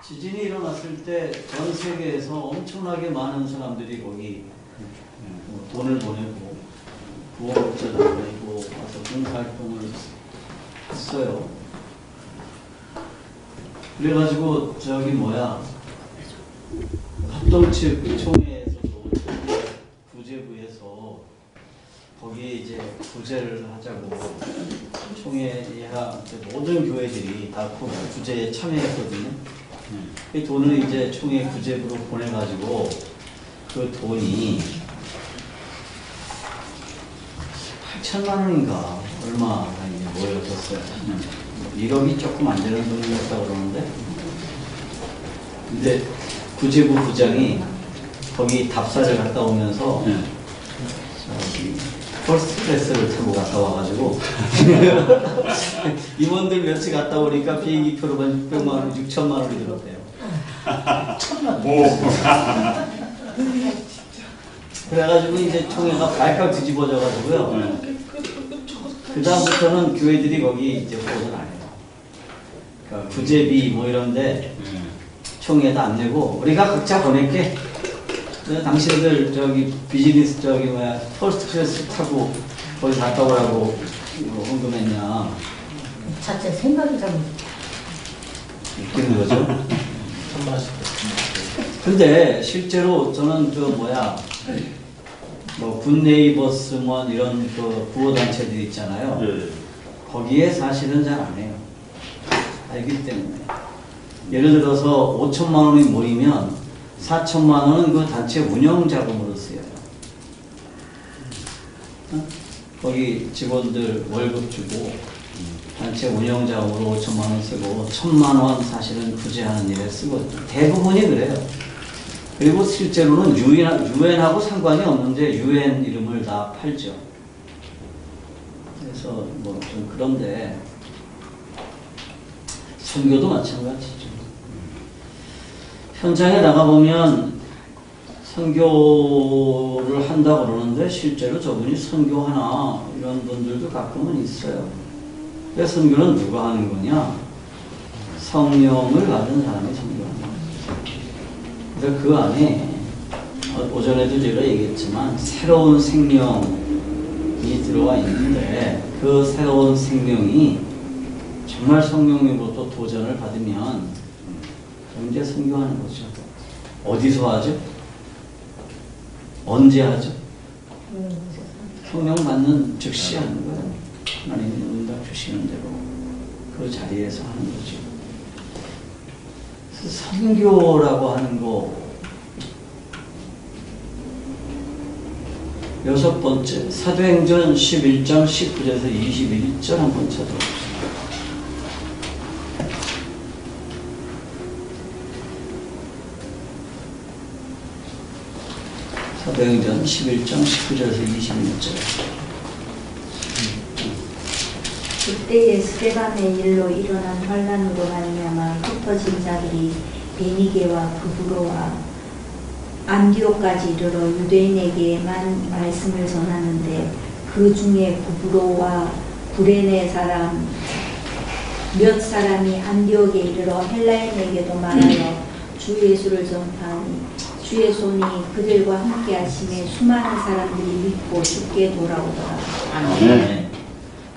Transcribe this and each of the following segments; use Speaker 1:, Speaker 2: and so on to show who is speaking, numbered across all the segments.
Speaker 1: 지진이 일어났을 때 전 세계에서 엄청나게 많은 사람들이 거기 돈을 보내고 구호업자를 보내고 와서 봉사활동을 했어요. 그래가지고 저기 뭐야 합동측 총회에서도 구제부에서 거기에 이제 구제를 하자고 총회야 모든 교회들이 다 구제에 참여했거든요. 이 돈을 이제 총회 구제부로 보내가지고 그 돈이 8천만 원인가 얼마가 이제 모여졌어요. 1억이 조금 안 되는 돈이었다고 그러는데, 근데 구제부 부장이 거기 답사를 갔다 오면서 퍼스트 클래스를 타고 갔다 와가지고 임원들 며칠 갔다 오니까 비행기 표로만 600만 원, 6천만 원이 들었대요. 그래가지고 이제 총회가 발칵 뒤집어져가지고요. 그 다음부터는 교회들이 거기 이제 후원을 안 해요. 그러니까 구제비 뭐 이런데 총회에다 안 내고 우리가 각자 보낼게. 당신들 저기 비즈니스 저기 뭐야 퍼스트 클래스 타고 거기 갔다 오라고 헌금했냐.
Speaker 2: 자체 생각이 좀
Speaker 1: 웃기는 거죠. 근데 실제로 저는 그 뭐야 뭐 굿네이버스 뭐 이런 그 구호단체들 있잖아요. 거기에 사실은 잘 안 해요. 알기 때문에. 예를 들어서 5천만 원이 모이면 4천만 원은 그 단체 운영 자금으로 쓰여요. 거기 직원들 월급 주고 단체 운영 자금으로 5천만 원 쓰고 1,000만 원 사실은 구제하는 일에 쓰고 대부분이 그래요. 그리고 실제로는 유엔하고 상관이 없는데 유엔 이름을 다 팔죠. 그래서 뭐 좀 그런데 선교도 마찬가지죠. 현장에 나가보면 선교를 한다고 그러는데 실제로 저분이 선교하나 이런 분들도 가끔은 있어요. 근데 선교는 누가 하는 거냐? 성령을 받은 사람이 선교하는 거예요. 그래서 그 안에 오전에도 제가 얘기했지만 새로운 생명이 들어와 있는데 그 새로운 생명이 정말 성령님으로부터 도전을 받으면 이제 선교하는 거죠. 어디서 하죠? 언제 하죠? 성령 받는 즉시 하는 거예요. 하나님이 응답 주시는 대로 그 자리에서 하는 거죠. 선교라고 하는 거 여섯 번째 사도행전 11장 19절에서 21절 한번 쳐다봅시다. 사도행전 11장 19절에서 21절.
Speaker 3: 그때에 스데반의 일로 일어난 환란으로 말미암아 흩어진 자들이 베니게와 부브로와 안디옥까지 이르러 유대인에게만 말씀을 전하는데 그 중에 부브로와 구레네 사람 몇 사람이 안디옥에 이르러 헬라인에게도 말하여 주 예수를 전파하니 주의 손이 그들과 함께 하심에 수많은 사람들이 믿고 죽게 돌아오더라.
Speaker 1: 아멘.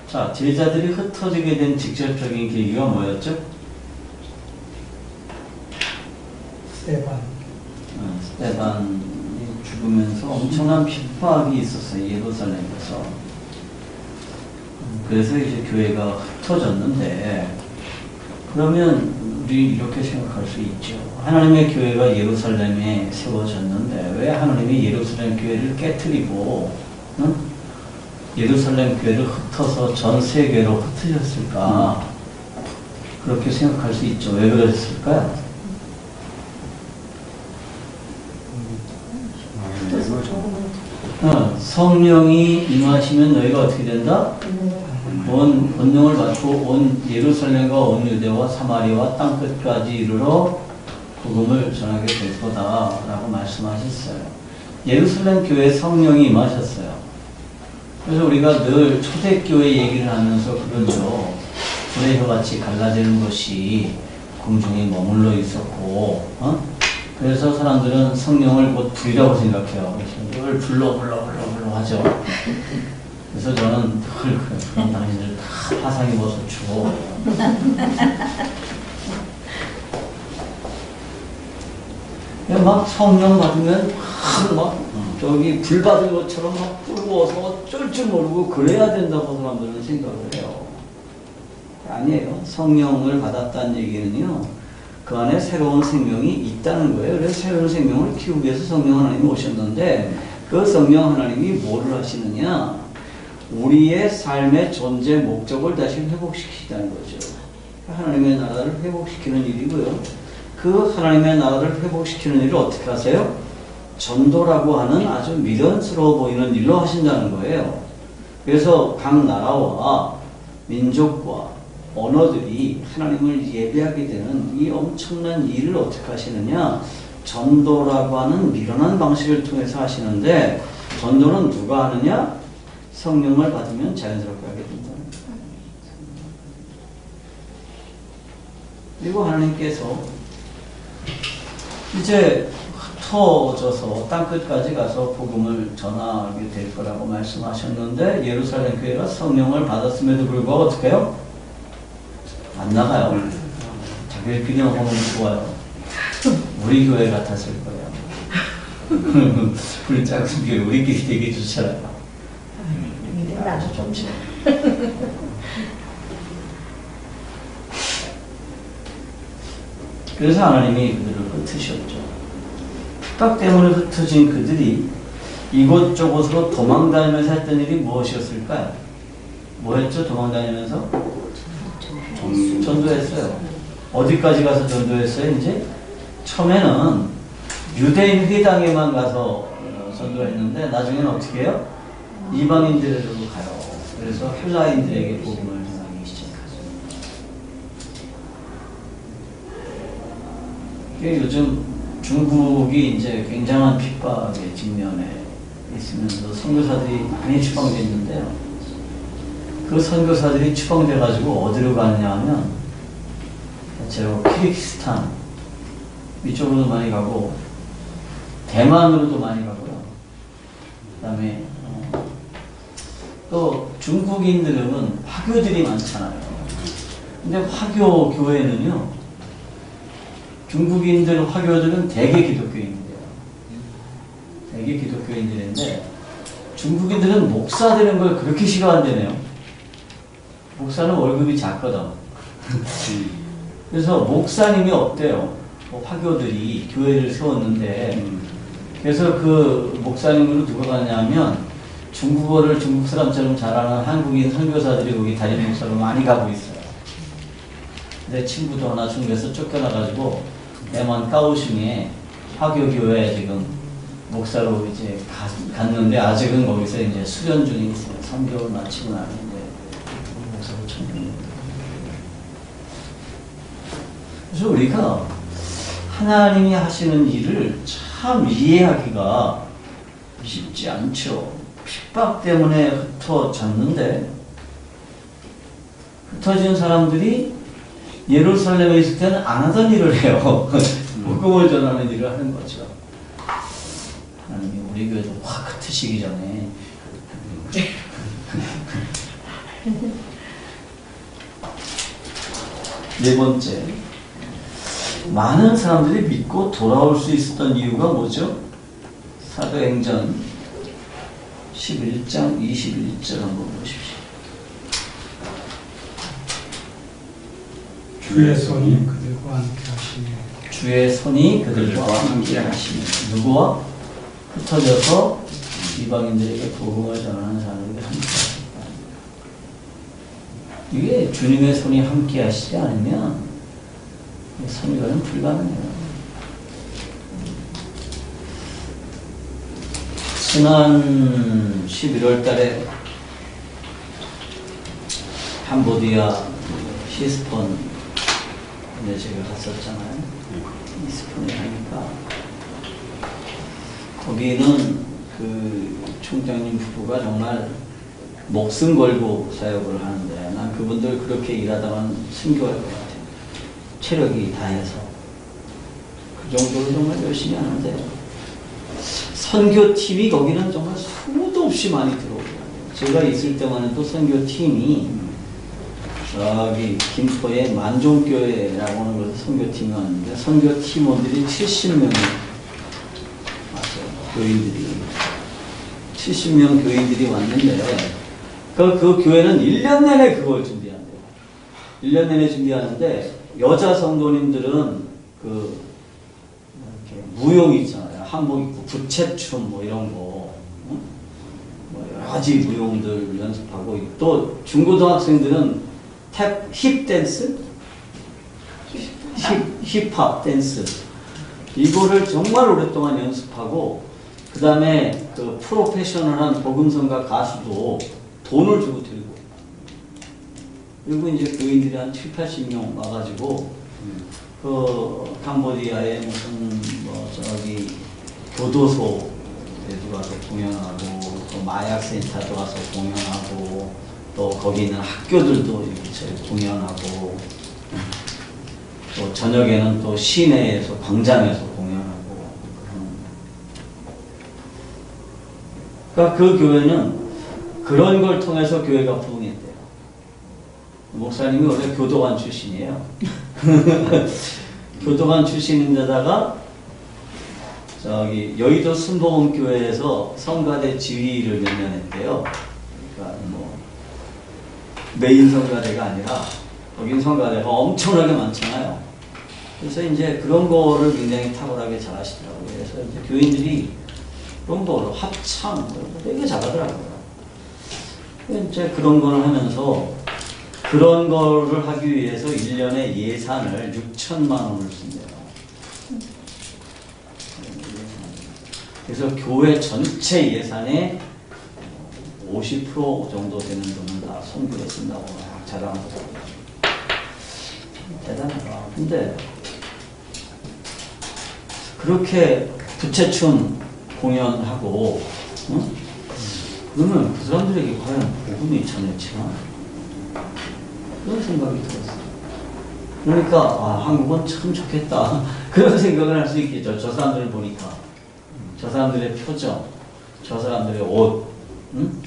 Speaker 1: 자, 제자들이 흩어지게 된 직접적인 계기가 뭐였죠? 스데반이 죽으면서 엄청난 핍박이 있었어요. 예루살렘에서. 그래서 이제 교회가 흩어졌는데 그러면 우리 이렇게 생각할 수 있죠. 하나님의 교회가 예루살렘에 세워졌는데 왜 하나님이 예루살렘 교회를 깨트리고 예루살렘 교회를 흩어서 전 세계로 흩어졌을까? 그렇게 생각할 수 있죠. 왜 그랬을까요? 성령이 임하시면 너희가 어떻게 된다? 온 권능을 받고 온 예루살렘과 온 유대와 사마리아와 땅끝까지 이르러 복음을 전하게 될 거다라고 말씀하셨어요. 예루살렘 교회에 성령이 임하셨어요. 그래서 우리가 늘 초대교회 얘기를 하면서 그러죠. 불의 혀같이 갈라지는 것이 공중에 머물러 있었고, 그래서 사람들은 성령을 곧 불이라고 생각해요. 그래서 늘 불러 하죠. 그래서 저는 늘 그래요. 그럼 당신들 다 화상 입어서 죽어. 막 성령 받으면 막 저기 불 받은 것처럼 막 불어서 어쩔 줄 모르고 그래야 된다고 사람들은 생각을 해요. 아니에요. 성령을 받았다는 얘기는요, 그 안에 새로운 생명이 있다는 거예요. 그래서 새로운 생명을 키우기 위해서 성령 하나님이 오셨는데, 그 성령 하나님이 뭐를 하시느냐? 우리의 삶의 존재 목적을 다시 회복시키자는 거죠. 하나님의 나라를 회복시키는 일이고요. 그 하나님의 나라를 회복시키는 일을 어떻게 하세요? 전도라고 하는 아주 미련스러워 보이는 일로 하신다는 거예요. 그래서 각 나라와 민족과 언어들이 하나님을 예배하게 되는 이 엄청난 일을 어떻게 하시느냐? 전도라고 하는 미련한 방식을 통해서 하시는데, 전도는 누가 하느냐? 성령을 받으면 자연스럽게 하게 된다. 그리고 하나님께서 이제 흩어져서 땅끝까지 가서 복음을 전하게 될 거라고 말씀하셨는데, 예루살렘 교회가 성령을 받았음에도 불구하고 어떻게 해요? 안 나가요. 자기들끼리 오면 좋아요. 우리 교회 같았을 거예요. 우리 작은 교회 우리끼리 되게 좋잖아요. 아주 좋지. 그래서 하나님이 그들을 흩으셨죠. 핍박 때문에 흩어진 그들이 이곳저곳으로 도망다니면서 했던 일이 무엇이었을까요? 뭐 했죠? 도망다니면서? 전도했어요. 어디까지 가서 전도했어요? 이제 처음에는 유대인 회당에만 가서 전도했는데, 나중에는 어떻게 해요? 이방인들에도 가요. 그래서 헬라인들에게 복음을 전하기 시작하죠. 요즘 중국이 이제 굉장한 핍박의 직면에 있으면서 선교사들이 많이 추방되어 있는데요. 그 선교사들이 추방돼가지고 어디로 가느냐 하면, 대체로 키르기스탄 이쪽으로도 많이 가고, 대만으로도 많이 가고요. 그 다음에 또 중국인들은 화교들이 많잖아요. 근데 화교 교회는요, 중국인들 화교들은 대개 기독교인들이에요. 대개 기독교인들인데, 중국인들은 목사 되는 걸 그렇게 싫어한다네요. 목사는 월급이 작거든. 그래서 목사님이 없대요. 화교들이 교회를 세웠는데, 그래서 그 목사님으로 누가 가냐면, 중국어를 중국 사람처럼 잘하는 한국인 선교사들이 거기 담임 목사로 많이 가고 있어요. 내 친구도 하나 중국에서 쫓겨나가지고 대만 까오슝에 화교교회 지금 목사로 이제 갔는데, 아직은 거기서 이제 수련 중에 있어요. 3개월 마치고 나는데 목사로 청년입니다. 그래서 우리가 하나님이 하시는 일을 참 이해하기가 쉽지 않죠. 핍박 때문에 흩어졌는데, 흩어진 사람들이 예루살렘에 있을 때는 안 하던 일을 해요. 복음을 전하는 일을 하는 거죠. 하나님이 우리 교회도 확 흩으시기 전에 네 번째, 많은 사람들이 믿고 돌아올 수 있었던 이유가 뭐죠? 사도행전 11장 21절 한번 보십시오.
Speaker 4: 주의 손이 그들과 함께 하시며,
Speaker 1: 주의 손이 그들과 함께 하시며. 누구와? 흩어져서 이방인들에게 복음을 전하는 사람들에게 함께 하셨다. 이게 주님의 손이 함께 하시지 않으면 선교는 불가능해요. 지난 11월 달에 캄보디아 히스폰 제가 갔었잖아요. 히스폰에 가니까 거기는 그 총장님 부부가 정말 목숨 걸고 사역을 하는데 난 그분들 그렇게 일하다가는 순교할 것 같아요. 체력이 다해서. 그 정도로 정말 열심히 하는데 선교팀이 거기는 정말 수도 없이 많이 들어오더라고요. 제가 있을 때만 해도 선교팀이 저기 김포의 만종교회라고 하는 곳에 선교팀이 왔는데 선교팀원들이 70명이 왔어요. 교인들이 70명 교인들이 왔는데 그 교회는 1년 내내 그걸 준비한대요. 1년 내내 준비하는데 여자 성도님들은 그 이렇게 무용 있잖아요. 한복 입고 부채춤 뭐 이런 거, 응? 뭐 여러 가지 무용들 연습하고 또 중고등학생들은 힙 댄스, 힙합 댄스 이거를 정말 오랫동안 연습하고 그 다음에 그 프로페셔널한 복음성가 가수도 돈을 주고 들고 그리고 이제 교인들이 한 7, 80명 와가지고 그 캄보디아에 무슨 뭐 저기 교도소에도 가서 공연하고 또 마약센터도 가서 공연하고 또 거기 있는 학교들도 이렇게 공연하고 또 저녁에는 또 시내에서 광장에서 공연하고 그러니까 그 교회는 그런 걸 통해서 교회가 부흥했대요. 목사님이 원래 교도관 출신이에요. 교도관 출신인데다가 저기 여의도 순복음교회에서 성가대 지휘를 몇 년 했대요. 그러니까 뭐 메인 성가대가 아니라 거긴 성가대가 엄청나게 많잖아요. 그래서 이제 그런 거를 굉장히 탁월하게 잘 하시더라고요. 그래서 이제 교인들이 그런 거 합창 되게 잘하더라고요. 이제 그런 거를 하면서 그런 거를 하기 위해서 1년에 예산을 6천만 원을 쓴대요. 그래서 교회 전체 예산의 50% 정도 되는 돈을 다 선교에 쓴다고 막 자랑하고 대단하다. 근데 그렇게 부채춤 공연하고 응? 그러면 그 사람들에게 과연 복음이 전해지나? 그런 생각이 들었어요. 그러니까 아, 한국은 참 좋겠다 그런 생각을 할 수 있겠죠. 저 사람들을 보니까 저 사람들의 표정, 저 사람들의 옷, 응?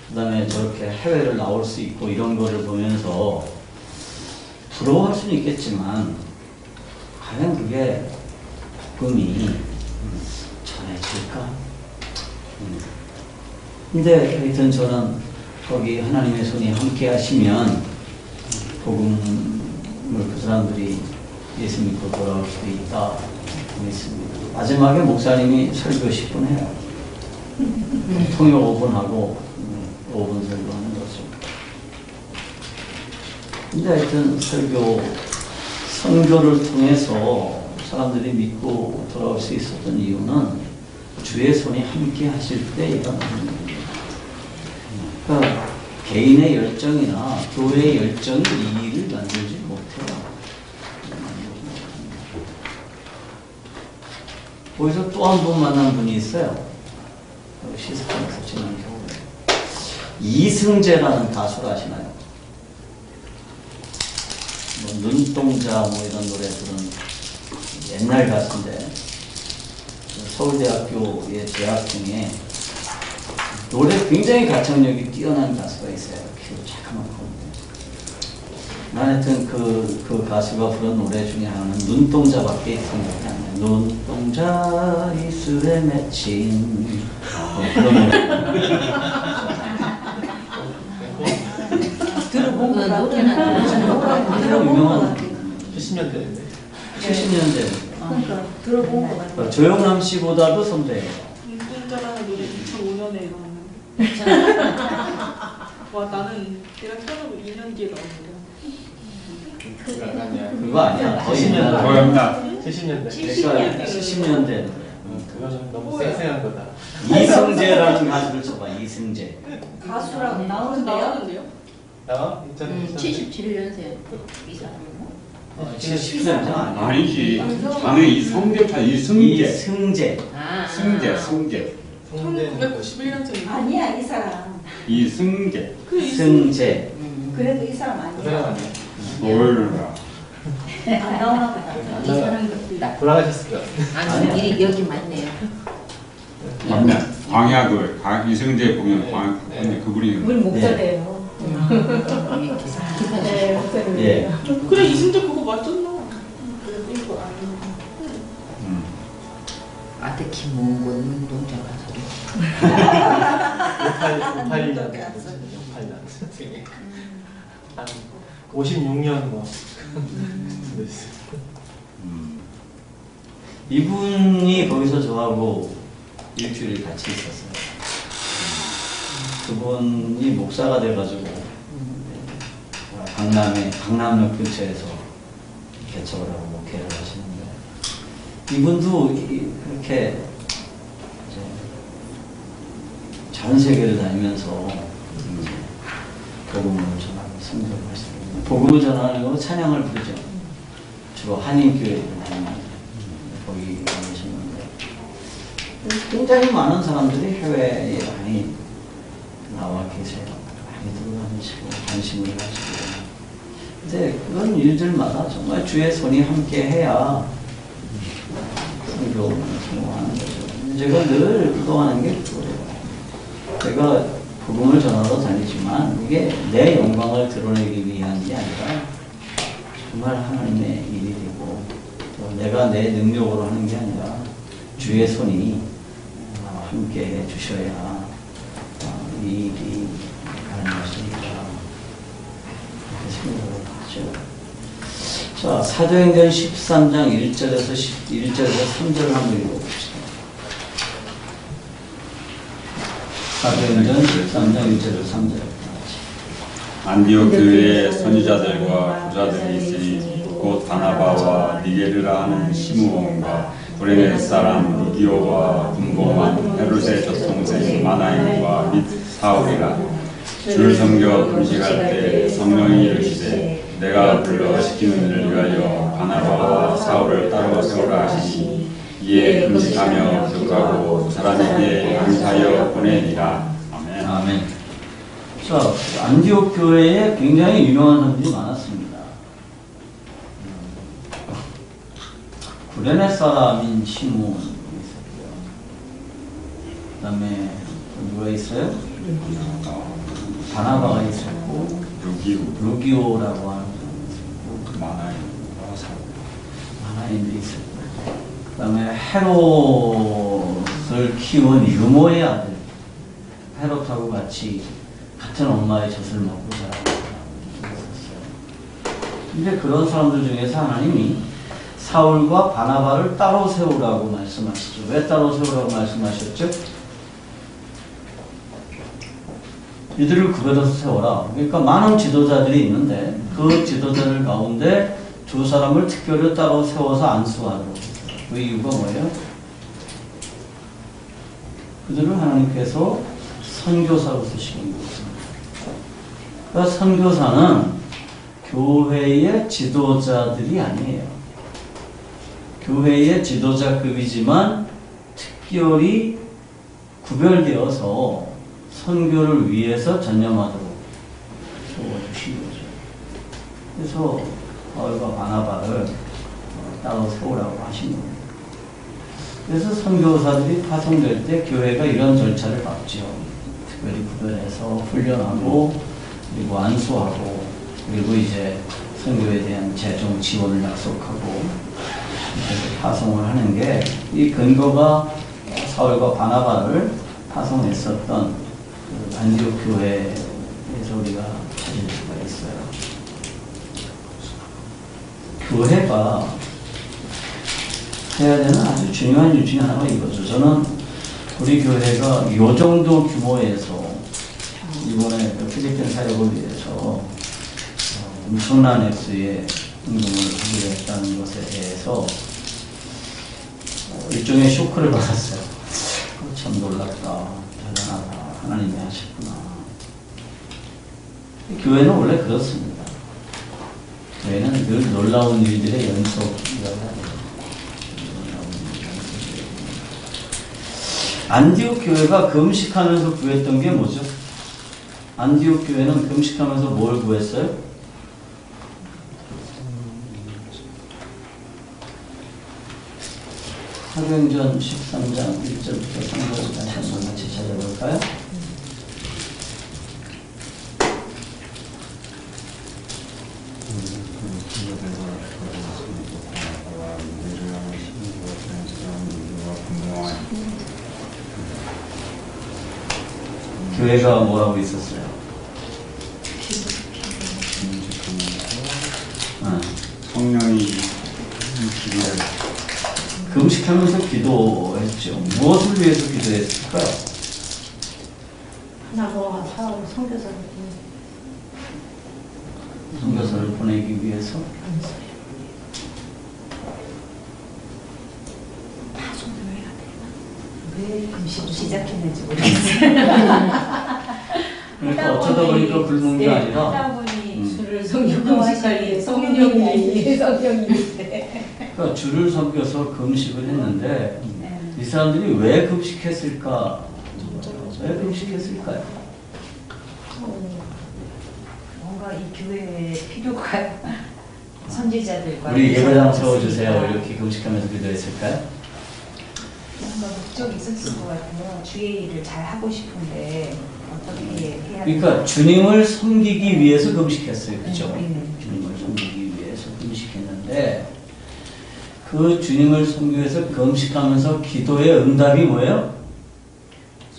Speaker 1: 그 다음에 저렇게 해외를 나올 수 있고 이런 거를 보면서 부러워할 수는 있겠지만 과연 그게 복음이 전해질까? 근데 하여튼 저는 거기 하나님의 손이 함께 하시면 복음을 그 사람들이 예수 믿고 돌아올 수도 있다 믿습니다. 마지막에 목사님이 설교 10분 해요. 통역 5분하고 5분 설교하는 거죠. 근데 하여튼 선교를 통해서 사람들이 믿고 돌아올 수 있었던 이유는 주의 손이 함께 하실 때 일어나는 겁니다. 그러니까 개인의 열정이나 교회의 열정이 이 일을 만들지 못해요. 거기서 또 한 분 만난 분이 있어요. 시스템에서 지난 겨울에. 이승재라는 가수를 아시나요? 뭐 눈동자 뭐 이런 노래 부른 옛날 가수인데 서울대학교의 재학 중에 노래 굉장히 가창력이 뛰어난 가수가 있어요. 키도 자그맣고. 하여튼 그 가수가 부른 노래 중에 하나는 눈동자밖에 생각이 안 나요. 눈동자 이슬에 맺힌 그런 노래.
Speaker 2: 들어본 거 노래는
Speaker 1: 유명한
Speaker 5: 70년대인데.
Speaker 1: 70년대.
Speaker 3: 그러니까 들어본 거 같아요.
Speaker 1: 조영남 씨보다도 선배예요.
Speaker 6: 눈동자라는 노래 2005년에 나왔는데 와 나는 내가 태어나고 2년 뒤에 나온 거야.
Speaker 1: 그거 아니야. 거의
Speaker 5: 70년대. 70년대.
Speaker 1: 70년대.
Speaker 5: 그거는 너무 쌩쌩한 거다.
Speaker 1: 이승재라는 가수를 쳐봐. 이승재.
Speaker 3: 가수라고 나오는데요?
Speaker 6: 나왔는데요?
Speaker 5: 나와?
Speaker 2: 77년생 이상.
Speaker 1: 70년대 아니야.
Speaker 7: 아니지. 나는 이성대파 이승재.
Speaker 1: 이승재.
Speaker 2: 아,
Speaker 7: 승재.
Speaker 6: 1991년생
Speaker 3: 아니야 이 사람.
Speaker 7: 이승재.
Speaker 1: 승재.
Speaker 3: 그래도 이 사람
Speaker 5: 그 사람
Speaker 3: 아니야.
Speaker 5: 아니야.
Speaker 7: 뭘까?
Speaker 3: 안 나오나 보다.
Speaker 2: 이 사람 같다.
Speaker 5: 돌아가셨을 것 같아.
Speaker 2: 아니, 여기 맞네요.
Speaker 7: 맞네. 광야그 이승재 보면 광야 그분이
Speaker 3: 우리 목사래요. 네, 목사님.
Speaker 1: 예.
Speaker 6: 그래 이승재 그거 맞잖아. 이거
Speaker 2: 아들 김홍곤 운동장 가서.
Speaker 5: 58년 한 56년 뭐.
Speaker 1: 이분이 거기서 저하고 일주일 같이 있었어요. 그분이 목사가 돼가지고 강남역 근처에서 개척을 하고 목회를 하시는데 이분도 그렇게 이제 전 세계를 다니면서 이제 복음을 전하고 성경을 하시는 복음을 전하는 거 찬양을 부르죠. 주로 한인교회를 다니는 거기 다니셨는데 굉장히 많은 사람들이 해외에 많이 나와 계세요. 많이 들어가시고 관심을 가지고. 근데 그런 일들마다 정말 주의 손이 함께 해야 성교를 성공하는 거죠. 제가 늘 기도하는 게 그거예요. 제가 복음을 전하러 다니지만 이게 내 영광을 드러내기 위한 게 아니라 정말 하나님의 일이 되고 또 내가 내 능력으로 하는 게 아니라 주의 손이 함께 해 주셔야 이 일이 가는 것이니까 그렇게 생각을 하죠. 자, 사도행전 13장 1절에서 3절을 한번 읽어봅시다. 사도행전 13장 1절에서 3절.
Speaker 7: 안디옥 교회에 선지자들과 부자들이 있으니 곧 바나바와 니게르라 하는 시므온과 구레네 사람 루기오와 분봉한 헤롯의 젖동생 마나임과 및 사울이라. 주를 섬겨 금식할 때 성령이 이르시되 내가 불러 시키는 일을 위하여 바나바와 사울을 따로 세우라 하시니 이에 금식하며 기도하고 사람에게 안사하여 보내니라. 아멘.
Speaker 1: 아멘. 자, 안디옥 교회에 굉장히 유명한 사람들이 많았습니다. 구레네 사람인 시몬이 있었고요. 그 다음에 누가 있어요? 바나바가 있었고, 루기오라고 하는 사람이 있었고, 마나임도 있었고, 그 다음에 헤롯을 키운 유모의 아들, 헤롯하고 같이 같은 엄마의 젖을 먹고 자라고 있었어요. 근데 그런 사람들 중에서 하나님이 사울과 바나바를 따로 세우라고 말씀하시죠. 왜 따로 세우라고 말씀하셨죠? 이들을 구별해서 세워라. 그러니까 많은 지도자들이 있는데 그 지도자들 가운데 두 사람을 특별히 따로 세워서 안수하도록 했어요. 그 이유가 뭐예요? 그들을 하나님께서 선교사로 쓰시는 것입니다. 그러니까 선교사는 교회의 지도자들이 아니에요. 교회의 지도자급이지만 특별히 구별되어서 선교를 위해서 전념하도록 세워주신 거죠. 그래서 바울과 바나바를 따로 세우라고 하신 겁니다. 그래서 선교사들이 파송될 때 교회가 이런 절차를 밟죠. 특별히 구별해서 훈련하고 그리고 안수하고 그리고 이제 선교에 대한 재정 지원을 약속하고 그래서 파송을 하는 게 이 근거가 사울과 바나바를 파송했었던 그 안디옥 교회에서 우리가 찾을 수가 있어요. 교회가 해야 되는 아주 중요한 일 중에 하나가 이거죠. 저는 우리 교회가 이 정도 규모에서 이번에 필리핀 사역을 위해서 엄청난 액수의 헌금을 하기로 했다는 것에 대해서 일종의 쇼크를 받았어요. 참 놀랍다, 대단하다, 하나님이 하셨구나. 교회는 원래 그렇습니다. 교회는 늘 놀라운 일들의 연속이라고 해야 돼요. 안디옥 교회가 금식하면서 구했던 게 뭐죠? 안디옥 교회는 금식하면서 뭘 구했어요? 사도행전 13장 1절부터 3절까지 한번 같이 찾아볼까요? 교회가 뭐라고 있었어요?
Speaker 7: 성령이
Speaker 1: 금식하면서 기도했죠. 무엇을 위해서 기도했을까요?
Speaker 3: 나고 사업 선교사를
Speaker 1: 선교사를 보내기 위해서.
Speaker 2: 왜 금식을 시작했는지 모르겠어요.
Speaker 1: 그러니까 어쩌다 보니까 굶은 게 아니라
Speaker 2: 하다 보니
Speaker 3: 주를
Speaker 2: 성경하시니 성령이
Speaker 1: 그러니까 주를 섬겨서 금식을 했는데
Speaker 2: 네.
Speaker 1: 이 사람들이 왜 금식했을까? 왜 금식했을까요?
Speaker 2: 뭔가 이 교회에 필요가 선지자들과
Speaker 1: 우리 예배당 세워주세요. 이렇게 금식하면서 기도했을까요?
Speaker 2: 뭔가 목적이 있었을 것 같아요. 주의 일을 잘 하고 싶은데 어떻게 해야
Speaker 1: 그러니까 주님을 섬기기 위해서 금식했어요. 그죠?
Speaker 2: 네.
Speaker 1: 주님을 섬기기 위해서 금식했는데 그 주님을 섬기기 위해서 금식하면서 기도의 응답이 뭐예요?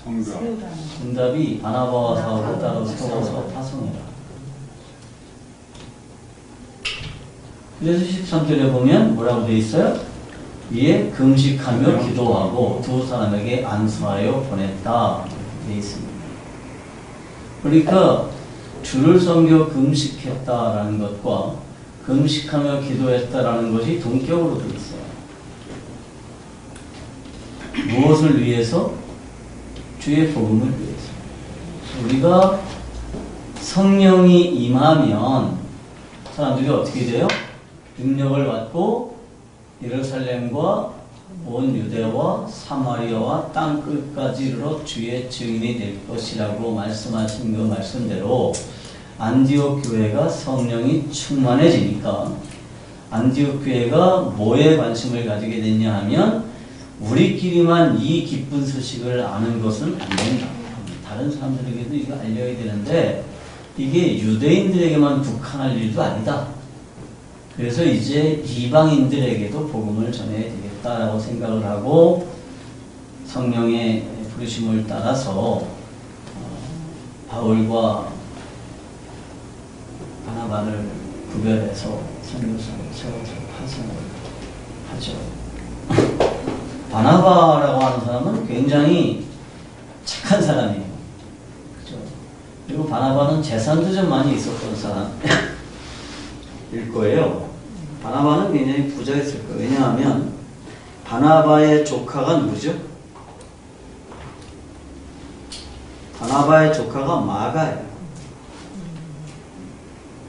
Speaker 7: 성령.
Speaker 1: 응답이 바나바와 사울을 따로 세워서 파송해라. 그래서 13절에 보면 뭐라고 되어 있어요? 이에 금식하며 기도하고 두 사람에게 안수하여 보냈다 되어 있습니다. 그러니까 주를 섬겨 금식했다라는 것과 금식하며 기도했다라는 것이 동격으로 되어 있어요. 무엇을 위해서? 주의 복음을 위해서. 우리가 성령이 임하면 사람들이 어떻게 돼요? 능력을 받고 예루살렘과 온 유대와 사마리아와 땅 끝까지 이르러 주의 증인이 될 것이라고 말씀하신 그 말씀대로 안디옥 교회가 성령이 충만해지니까 안디옥 교회가 뭐에 관심을 가지게 됐냐 하면 우리끼리만 이 기쁜 소식을 아는 것은 안 된다. 다른 사람들에게도 이거 알려야 되는데 이게 유대인들에게만 국한할 일도 아니다. 그래서 이제 이방인들에게도 복음을 전해야 되겠다라고 생각을 하고 성령의 부르심을 따라서 바울과 바나바를 구별해서 선교사로 세워서 파송을 하죠. 바나바라고 하는 사람은 굉장히 착한 사람이에요. 그죠? 그리고 바나바는 재산도 좀 많이 있었던 사람일 거예요. 바나바는 굉장히 부자였을 거예요. 왜냐하면 바나바의 조카가 누구죠? 바나바의 조카가 마가예요.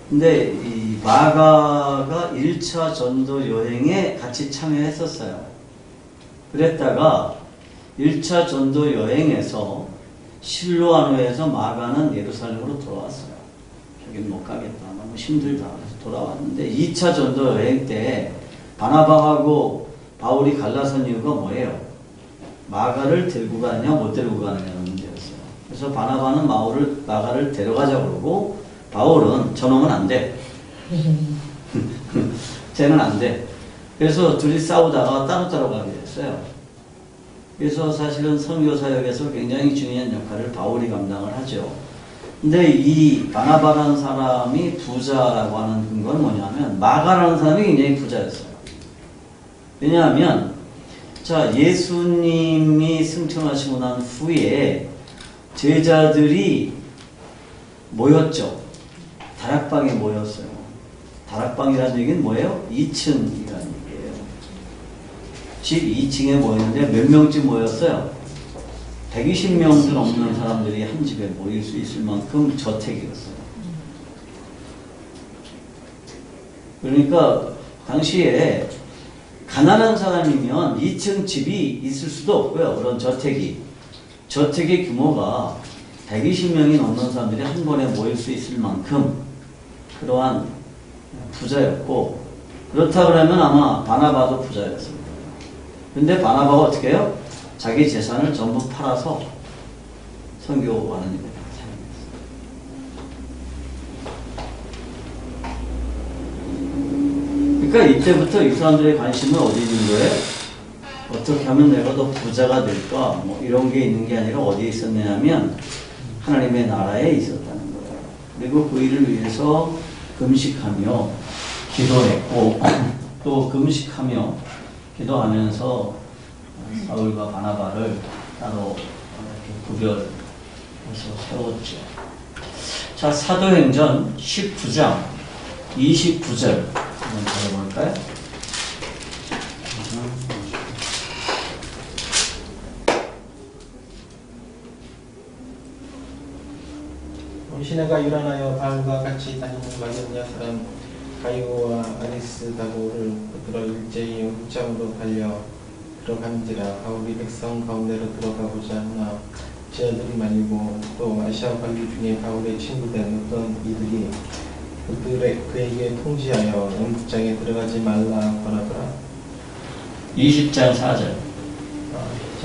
Speaker 1: 근데 이 마가가 1차 전도 여행에 같이 참여했었어요. 그랬다가 1차 전도 여행에서 실로아노에서 마가는 예루살렘으로 돌아왔어요. 여긴 못 가겠다. 너무 힘들다. 그래서 돌아왔는데 2차 전도 여행 때 바나바하고 바울이 갈라선 이유가 뭐예요? 마가를 데리고 가느냐 못 데리고 가느냐는 문제였어요. 그래서 바나바는 마가를 데려가자고 그러고 바울은 저놈은 안 돼. 쟤는 안 돼. 그래서 둘이 싸우다가 따로따로 가게 됐어요. 그래서 사실은 선교사역에서 굉장히 중요한 역할을 바울이 감당을 하죠. 근데 이 바나바라는 사람이 부자라고 하는 건 뭐냐면 마가라는 사람이 굉장히 부자였어요. 왜냐하면 자 예수님이 승천하시고 난 후에 제자들이 모였죠. 다락방에 모였어요. 다락방이라는 얘기는 뭐예요? 2층이라는 얘기예요. 집 2층에 모였는데 몇 명쯤 모였어요? 120명도 넘는 사람들이 한 집에 모일 수 있을 만큼 저택이었어요. 그러니까 당시에 가난한 사람이면 2층 집이 있을 수도 없고요. 그런 저택의 규모가 120명이 넘는 사람들이 한 번에 모일 수 있을 만큼 그러한 부자였고, 그렇다 그러면 아마 바나바도 부자였습니다. 근데 바나바가 어떻게 해요? 자기 재산을 전부 팔아서 선교하는 일을 사용했어요. 그러니까 이때부터 이 사람들의 관심은 어디 있는 거예요? 어떻게 하면 내가 더 부자가 될까? 뭐 이런 게 있는 게 아니라 어디에 있었냐면 하나님의 나라에 있었다는 거예요. 그리고 그 일을 위해서 금식하며 기도했고, 또 금식하며 기도하면서 사울과 바나바를 따로 이렇게 구별해서 세웠죠. 자, 사도행전 19장 29절 한번 들어볼까요?
Speaker 5: 시내가 유란하여 바울과 같이 다니는 마게도냐 사람 가이오와 아리스다고를 붙들어 일제히 흑장으로 달려 들어간지라. 바울이 백성 가운데로 들어가고자 하나 제자들이 말리고, 또 아시아 관리 중에 바울의 친구된 어떤 이들이 그에게 통지하여 영국장에 들어가지 말라 권하더라.
Speaker 1: 20장 4절.
Speaker 5: 진짜?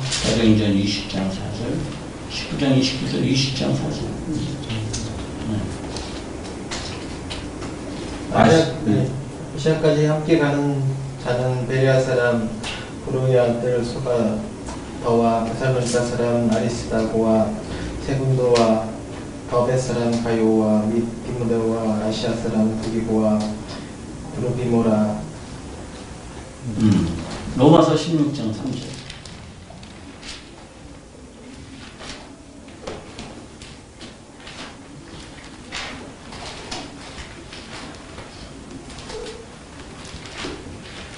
Speaker 1: 사도행전 20장 4절. 19장 29절, 20장 4절.
Speaker 5: 아시아까지 함께 가는 자는 베레아 사람 브로이아들 소바더와 데살로니가 사람 아리스다고와 세군도와 더베 사람 가요와 및 디모데와 아시아 사람 두기고와 드로비모라.
Speaker 1: 로마서 16장 3절.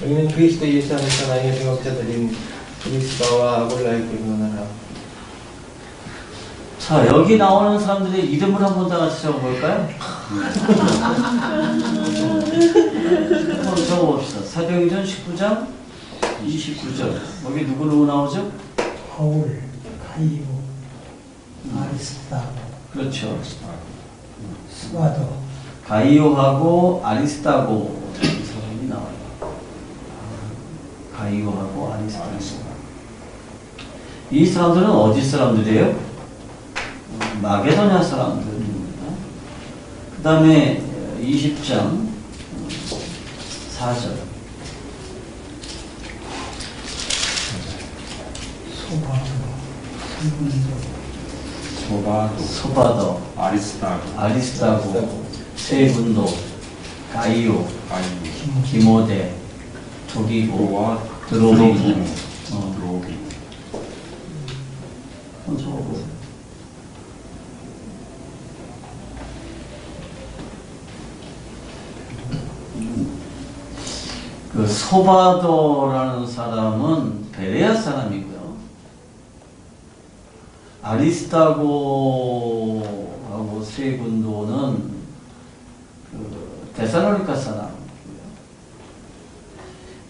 Speaker 5: 여기는 그리스도 예수 안에서 나의 동역자들인 브리스가와 아골라에게 응원하라.
Speaker 1: 자, 여기 나오는 사람들의 이름을 한번 다 같이 적어볼까요? 한번 적어봅시다. 사도행전 19장 29절. 여기 누구 나오죠?
Speaker 4: 바울, 가이오, 아리스다,
Speaker 1: 그렇죠.
Speaker 4: 스바도.
Speaker 1: 가이오하고 아리스다고 이 사람이 나와요. 가이오하고 아리스다고. 이 사람들은 어디 사람들이에요? 마게도냐 사람들입니다. 그 다음에 20장 4절. 소바더, 아리스다고, 세군도, 가이오, 디모데, 두기고, 드로비. 한번 적어보세요. 그 소바도라는 사람은 베레아 사람이고요. 아리스타고하고 세군도는 그 데살로니가 사람이고요.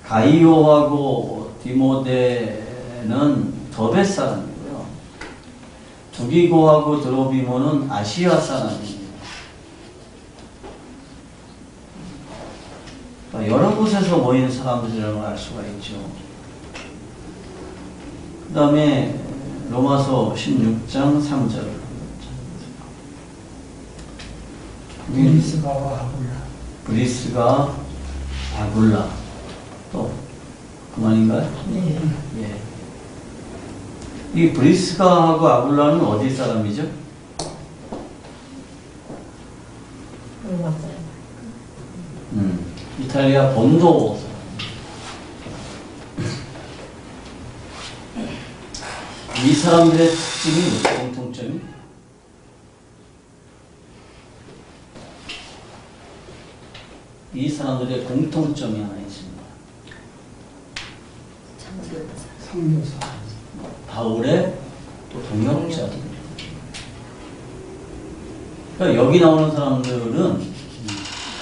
Speaker 1: 가이오하고 디모데는 더베 사람이고요. 두기고하고 드로비모는 아시아 사람입니다. 여러 곳에서 모인 사람들이라는 걸 알 수가 있죠. 그 다음에 로마서 16장 3절.
Speaker 4: 브리스가와 아굴라.
Speaker 1: 브리스가 아굴라. 또 그만인가요?
Speaker 4: 예.
Speaker 1: 예. 이 브리스가하고 아굴라는 어디 사람이죠?
Speaker 3: 로마 사람.
Speaker 1: 이탈리아 본도 사람. 이 사람들의 특징이 뭐죠? 공통점이? 이 사람들의 공통점이 하나 있습니다.
Speaker 4: 성교사.
Speaker 1: 바울의 동역자들. 그러니까 여기 나오는 사람들은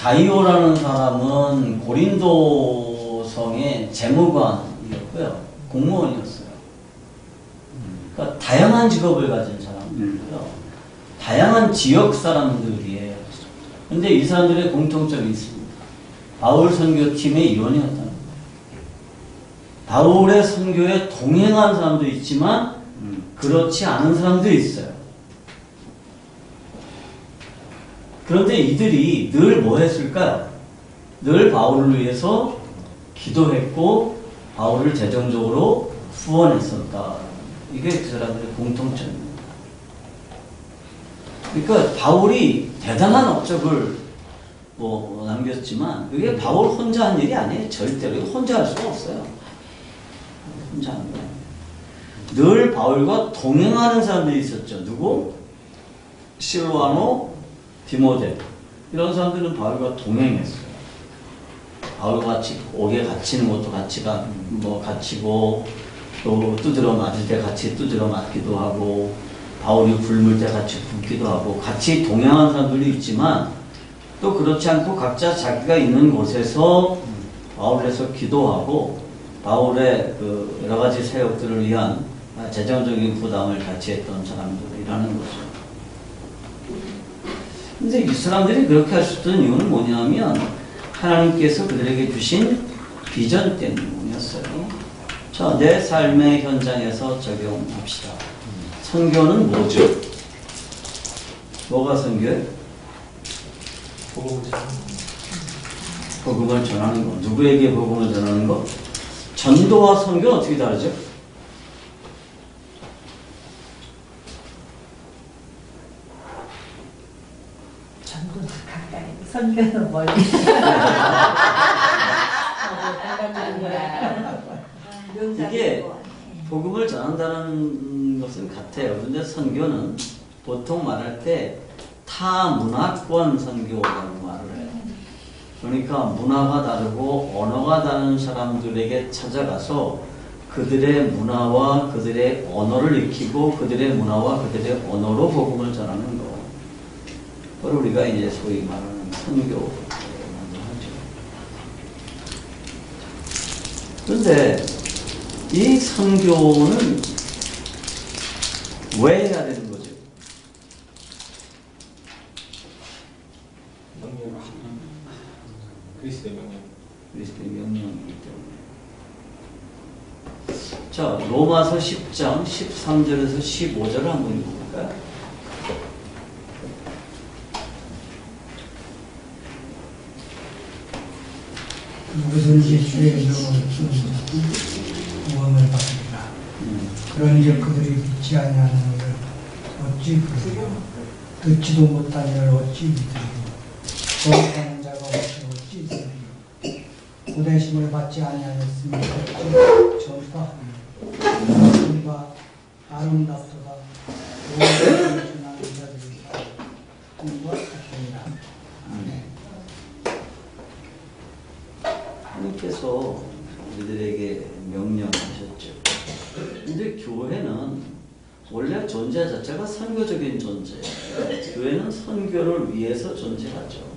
Speaker 1: 가이오라는 사람은 고린도성의 재무관이었고요. 공무원이었어요. 그러니까 다양한 직업을 가진 사람. 다양한 지역 사람들이에요. 근데 이 사람들의 공통점이 있습니다. 바울 선교팀의 일원이었다는 거예요. 바울의 선교에 동행한 사람도 있지만 그렇지 않은 사람도 있어요. 그런데 이들이 늘 뭐 했을까요? 늘 바울을 위해서 기도했고 바울을 재정적으로 후원했었다. 이게 그 사람들의 공통점입니다. 그러니까 바울이 대단한 업적을 남겼지만 그게 바울 혼자 한 일이 아니에요. 절대로 혼자 할 수가 없어요. 혼자 하는 거예요. 늘 바울과 동행하는 사람들이 있었죠. 누구? 실로아노, 디모데 이런 사람들은 바울과 동행했어요. 바울과 같이 옥에 갇히는 것도 갇히고 또 두드러 맞을 때 같이 두드러 맞기도 하고 바울이 굶을 때 같이 굶기도 하고 같이 동행하는 사람들이 있지만 또 그렇지 않고 각자 자기가 있는 곳에서 바울에서 기도하고 바울의 그 여러 가지 사역들을 위한 재정적인 부담을 같이 했던 사람들이라는 거죠. 근데 이 사람들이 그렇게 할 수 있던 이유는 뭐냐면 하나님께서 그들에게 주신 비전 때문이었어요. 자, 내 삶의 현장에서 적용합시다. 선교는 뭐죠? 뭐가 선교예요? 복음을 전하는 거. 누구에게 복음을 전하는 거? 전도와 선교는 어떻게 다르죠?
Speaker 3: 전도는 가까이, 선교는 멀리.
Speaker 1: 이게 복음을 전한다는 것은 같아요. 그런데 선교는 보통 말할 때 타문화권 선교라고 말을 해요. 그러니까 문화가 다르고 언어가 다른 사람들에게 찾아가서 그들의 문화와 그들의 언어를 익히고 그들의 문화와 그들의 언어로 복음을 전하는 거. 그걸 우리가 이제 소위 말하는 선교라고 하죠. 그런데 이 선교는 왜 해야 되는 거죠?
Speaker 5: 그리스도의 명령.
Speaker 1: 그리스도의 명령이기 때문에. 자, 로마서 10장 13절에서 15절을 한번 읽어볼까요?
Speaker 4: 누구든지 주의 이름을 쓰는 자는 구원을 받으리라. 그런즉 그들이 믿지 아니하는 것을 어찌 부르리요? 듣지도 못한 이를 어찌 믿으리요? 거룩한 자가 어찌 들으리요? 고대심을 받지 아니하였으니 어찌 전파하리요? 우리가 아름답도다. 모든 전하는 자들이 꿈과 같으니라. 아멘.
Speaker 1: 하나님께서 우리들에게 명령하셨죠. 근데 교회는 원래 존재 자체가 선교적인 존재예요. 교회는 선교를 위해서 존재하죠.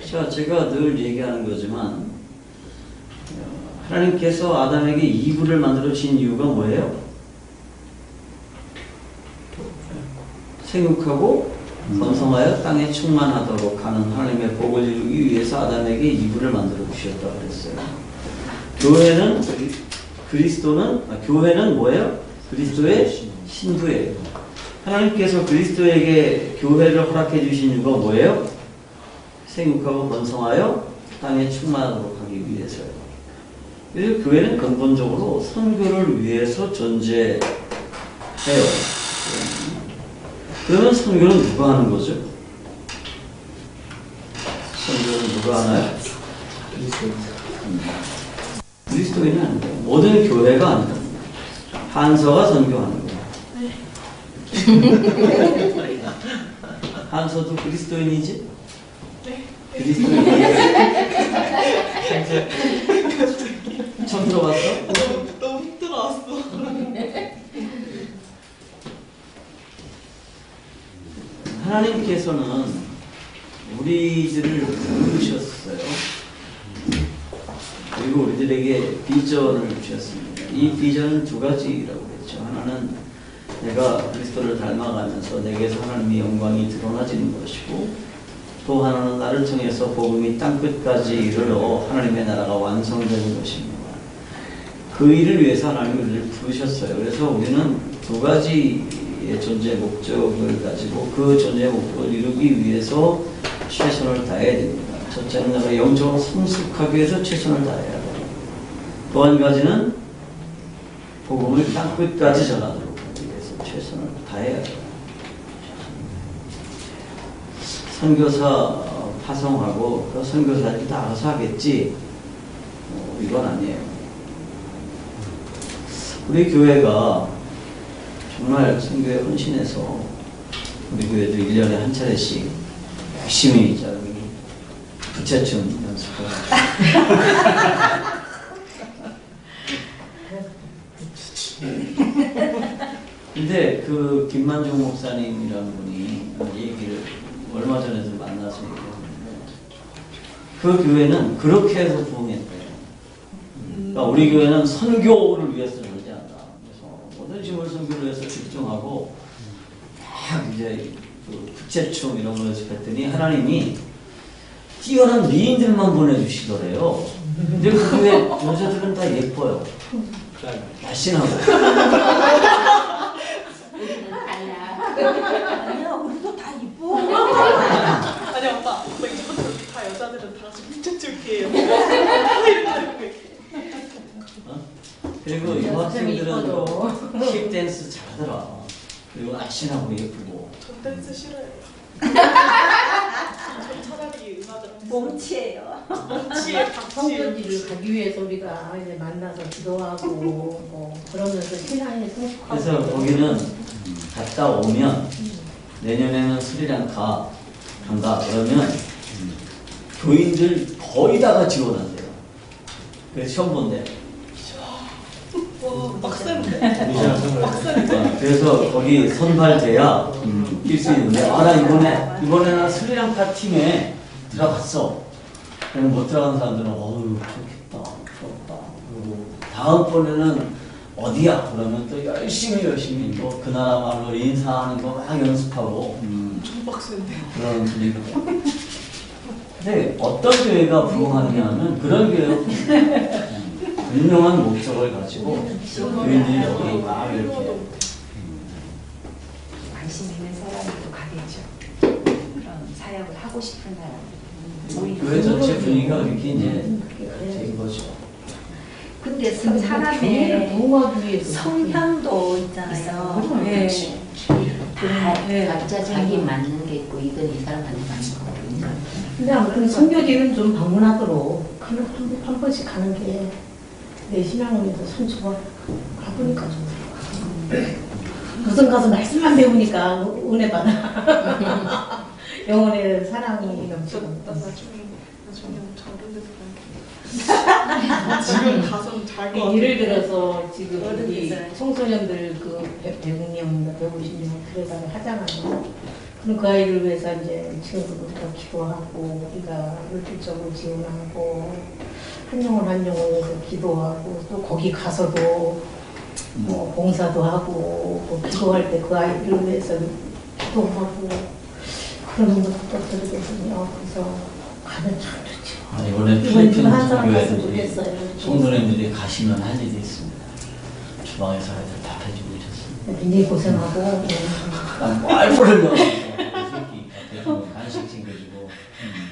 Speaker 1: 자, 제가 늘 얘기하는 거지만 하나님께서 아담에게 이브를 만들어 주신 이유가 뭐예요? 생육하고 번성하여 땅에 충만하도록 하는 하나님의 복을 이루기 위해서 아담에게 이브를 만들어 주셨다고 그랬어요. 교회는 뭐예요? 그리스도의 신부예요. 하나님께서 그리스도에게 교회를 허락해 주신 이유가 뭐예요? 생육하고 번성하여 땅에 충만하도록 하기 위해서요. 그래서 교회는 근본적으로 선교를 위해서 존재해요. 그러면 선교는 누가 하는 거죠? 선교는 누가 하나요? 그리스도인이 하는 거예요. 모든 교회가 하는 겁니다. 한서가 선교하는 거예요. 한서도 그리스도인이지?
Speaker 6: 네.
Speaker 1: 그리스도인이지? 처음 들어봤어?
Speaker 6: 너무 힘들어왔어.
Speaker 1: 하나님께서는 우리들을 부르셨어요. 그리고 우리들에게 비전을 주셨습니다. 이 비전은 두 가지라고 했죠. 하나는 내가 그리스도를 닮아가면서 내게서 하나님의 영광이 드러나지는 것이고, 또 하나는 나를 통해서 복음이 땅끝까지 이르러 하나님의 나라가 완성되는 것입니다. 그 일을 위해서 하나님이 우리를 부르셨어요. 그래서 우리는 두 가지의 존재 목적을 가지고 그 존재 목적을 이루기 위해서 최선을 다해야 됩니다. 첫째는 내가 영적으로 성숙하기 위해서 최선을 다해야 돼요. 또 한 가지는 복음을 땅끝까지 전하도록 하기 위해서 최선을 다해야 돼요. 선교사 파송하고 그 선교사들이 다 알아서 하겠지, 이건 아니에요. 우리 교회가 정말 선교에 헌신해서 우리 교회도 1년에 한 차례씩 열심히 저기 부채춤 연습하고 근데 그 김만종 목사님이라는 분이 얘기를 얼마 전에도 만나서 얘기했는데, 그 교회는 그렇게 해서 부흥했대요. 그러니까 우리 교회는 선교를 위해서 존재한다. 그래서 모든 식물 선교를 위해서 집중하고 막 이제 그 부채춤 이런 걸 연습했더니 하나님이 뛰어난 미인들만 보내주시더래요. 근데 그 교회 여자들은 다 예뻐요. 날씬하고.
Speaker 3: 아니야, 우리도 다 이뻐.
Speaker 6: 아니 오빠 이제부터 다 여자들은 다 같이 부채춤이에요.
Speaker 1: 그리고 여학생들은 힙 댄스 잘하더라. 그리고 날씬하고 예쁘고.
Speaker 6: 전 댄스 싫어요. 전 차라리 음악을
Speaker 3: 몸치예요.
Speaker 6: 몸치에 박치.
Speaker 8: 성전지를 가기 위해서 우리가 이제 만나서 기도하고 뭐 그러면서 신앙에 성숙하고.
Speaker 1: 그래서 거기는 갔다 오면 내년에는 스리랑카 간다 그러면 교인들 거의 다가 지원한대요. 그래서 시험 본대.
Speaker 6: 와 빡센데.
Speaker 1: 그래서 거기 선발돼야 뛸 수 있는데, 아, 나 이번에 나 스리랑카 팀에 들어갔어. 그럼 못 들어간 사람들은 어우 좋겠다, 부럽다. 그리고 다음번에는 어디야? 그러면 또 열심히 또 그 나라 말로 인사하는 거 막 연습하고
Speaker 6: 좀 빡센데.
Speaker 1: 그런 분위기가. 근데 어떤 교회가 부흥하느냐 하면 그런 교회가 분명한 목적을 가지고 교인들이 여기 막 이렇게
Speaker 2: 관심 있는 사람이 또 가겠죠. 그런 사역을 하고 싶은 사람.
Speaker 1: 교회 전체 분위기가 이렇게 이제 된 거죠.
Speaker 3: 근데
Speaker 8: 교회를
Speaker 3: 사람의
Speaker 8: 부흥하기 위해서
Speaker 3: 성향도 있잖아요.
Speaker 8: 네.
Speaker 9: 각자 자기 맞는 게 있고 이건 이 사람한테 맞는 거거든요.
Speaker 8: 근데 아무튼 선교지는 좀 방문하도록 한 번씩 가는 게 내 신앙을 위해서 참 좋아. 가보니까 좋더라고. 무슨 가서 말씀만 배우니까 은혜 받아. 영혼의 사랑이 넘치고.
Speaker 6: 나중에 저런 데서 가요. 지금 가서는 잘것 같아.
Speaker 8: 예를 들어서 지금 우리 청소년들 그 100명인가 150명 들여다가 하잖아요. 그럼 그 아이를 위해서 이제 친구들부터 기도하고 우리가 물질적으로 지원하고 한 영혼 위해서 기도하고 또 거기 가서도 뭐 봉사도 하고 뭐 기도할 때 그 아이를 위해서 기도하고 그러는 것도 들거든요. 그래서 가면 참 좋죠.
Speaker 1: 아, 이번에 필리핀 교회들이 성도님들이 가시면 할 일이 있습니다. 주방에서 아이들 밥 해주고 오셨습니다.
Speaker 8: 굉장히 고생하고
Speaker 1: 빨빨을 넣어서 새끼 밥 간식 챙겨주고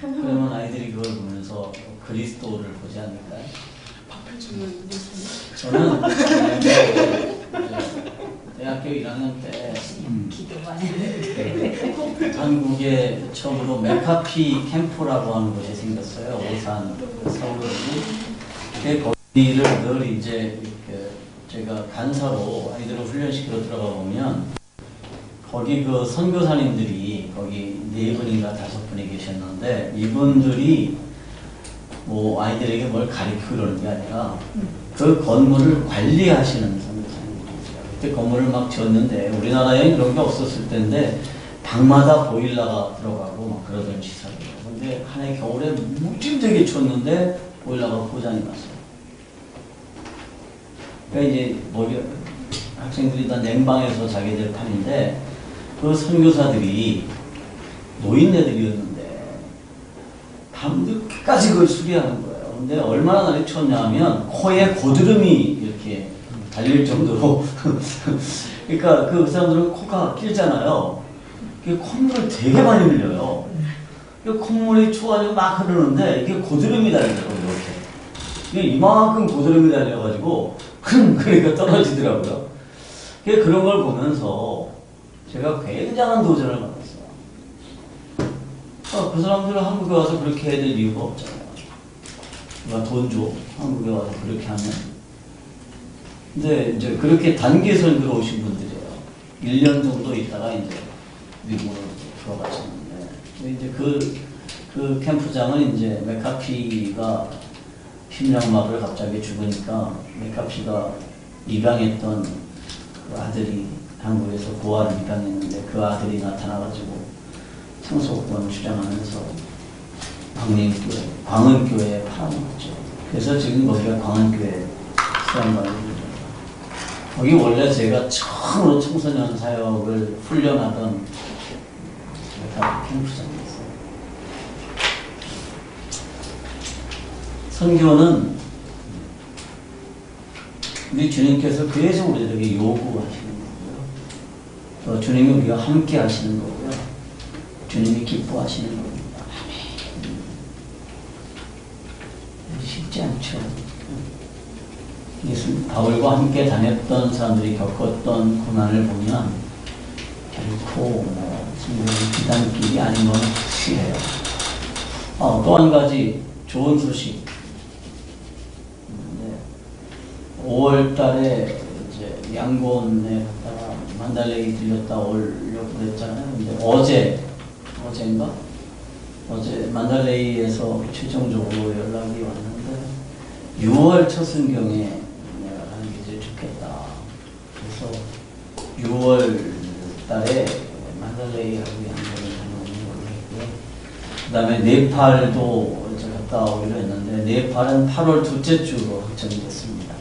Speaker 1: 그러면 아이들이 그걸 보면서 그리스도를 보지 않을까요?
Speaker 6: 밥 해주는 예수님.
Speaker 1: 저는 대학교 1학년 때 한국에 처음으로 메카피 캠프라고 하는 곳이 생겼어요. 오산 서울에. 거기를 늘 이제 이렇게 제가 간사로 아이들을 훈련시키러 들어가 보면 거기 그 선교사님들이 거기 4분인가 5분이 계셨는데 이분들이 뭐 아이들에게 뭘 가르치고 그러는 게 아니라 그 건물을 관리하시는 선교사님들이세요. 그때 건물을 막 지었는데 우리나라에 이런 게 없었을 때인데 방마다 보일러가 들어가고 막 그러던 시설이에요. 근데 한 해 겨울에 무짐되게 추웠는데 보일러가 고장이 났어요. 그러니까 이제 학생들이 다 냉방에서 자게 될 판인데 그 선교사들이 노인네들이었는데 밤늦게까지 그걸 수리하는 거예요. 근데 얼마나 날이 춥냐 하면 코에 고드름이 이렇게 달릴 정도로 그러니까 그 사람들은 코가 길잖아요. 콧물을 되게 많이 흘려요. 콧물이 추워가지고 막 흐르는데 이게 고드름이 달리더라고요. 이렇게. 이만큼 고드름이 달려가지고 그러니까 떨어지더라고요. 그런 걸 보면서 제가 굉장한 도전을 받았어요. 그 사람들은 한국에 와서 그렇게 해야 될 이유가 없잖아요. 누가 돈 줘. 한국에 와서 그렇게 하면. 근데 이제 그렇게 단기 선교로 오신 분들이에요. 1년 정도 있다가 이제 미국으로 들어가셨는데. 이제 그 캠프장은 이제 메카피가 심장마비를 갑자기 죽으니까 메카피가 입양했던 그 아들이 한국에서 고아를 입양했는데 그 아들이 나타나가지고 상속권을 주장하면서 광은교회에 팔아먹었죠. 그래서 지금 거기가 광은교회 수양관입니다. 거기 원래 제가 처음으로 청소년 사역을 훈련하던 캠프장이었어요. 선교는 우리 주님께서 계속 우리에게 요구하시는 거고요. 또 주님이 우리가 함께 하시는 거고요. 주님이 기뻐하시는 겁니다. 쉽지 않죠. 예수 바울과 함께 다녔던 사람들이 겪었던 고난을 보면 결코 성경의 비단길이 아닌 건 확실해요. 또 한 가지 좋은 소식. 5월 달에 이제 양곤에 갔다가 만달레이 들렸다 오려고 그랬잖아요. 근데 어제인가? 어제 만달레이에서 최종적으로 연락이 왔는데 6월 첫 순경에 내가 가는 게 제일 좋겠다. 그래서 6월 달에 만달레이하고 양곤을 다녀오는 걸로 했고요. 그 다음에 네팔도 이제 갔다 오기로 했는데 네팔은 8월 둘째 주로 확정이 됐습니다.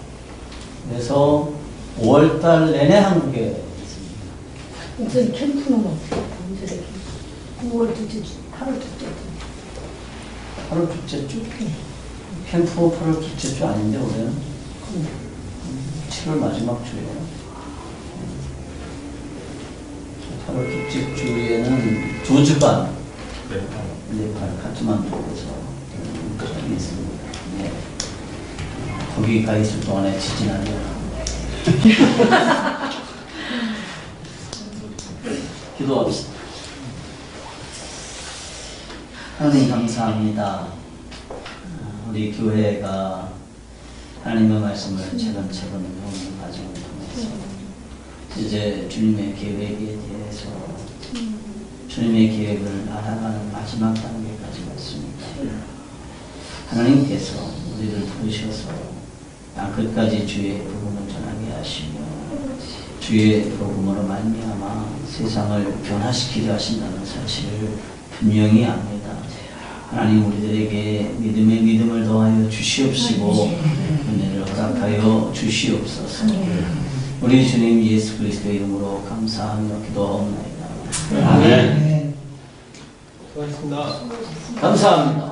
Speaker 1: 그래서 5월달 내내 한국에 있습니다.
Speaker 8: 무슨 캠프는 어떻게 언제 9월 둘째 주, 8월 둘째 주.
Speaker 1: 8월 둘째 주? 캠프 8월 둘째 주 아닌데 올해는 7월 마지막 주예요. 8월 둘째 주에는 2주간 네팔 카트만두에서 있습니다. 네. 거기 가 있을 동안에 지진하면 기도합시다. 하나님 감사합니다. 우리 교회가 하나님의 말씀을 차근차근 배우는 과정을 통해서 이제 주님의 계획에 대해서 주님의 계획을 알아가는 마지막 단계까지 왔습니다. 하나님께서 우리를 부르셔서 땅끝까지 주의 복음을 전하게 하시며 주의 복음으로 말미암아 세상을 변화시키려 하신다는 사실을 분명히 압니다. 하나님 우리들에게 믿음의 믿음을 더하여 주시옵시고 은혜를 허락하여 주시옵소서. 우리 주님 예수 그리스도의 이름으로 감사하며 기도하옵나이다. 아멘.
Speaker 5: 수고하셨습니다.
Speaker 1: 감사합니다.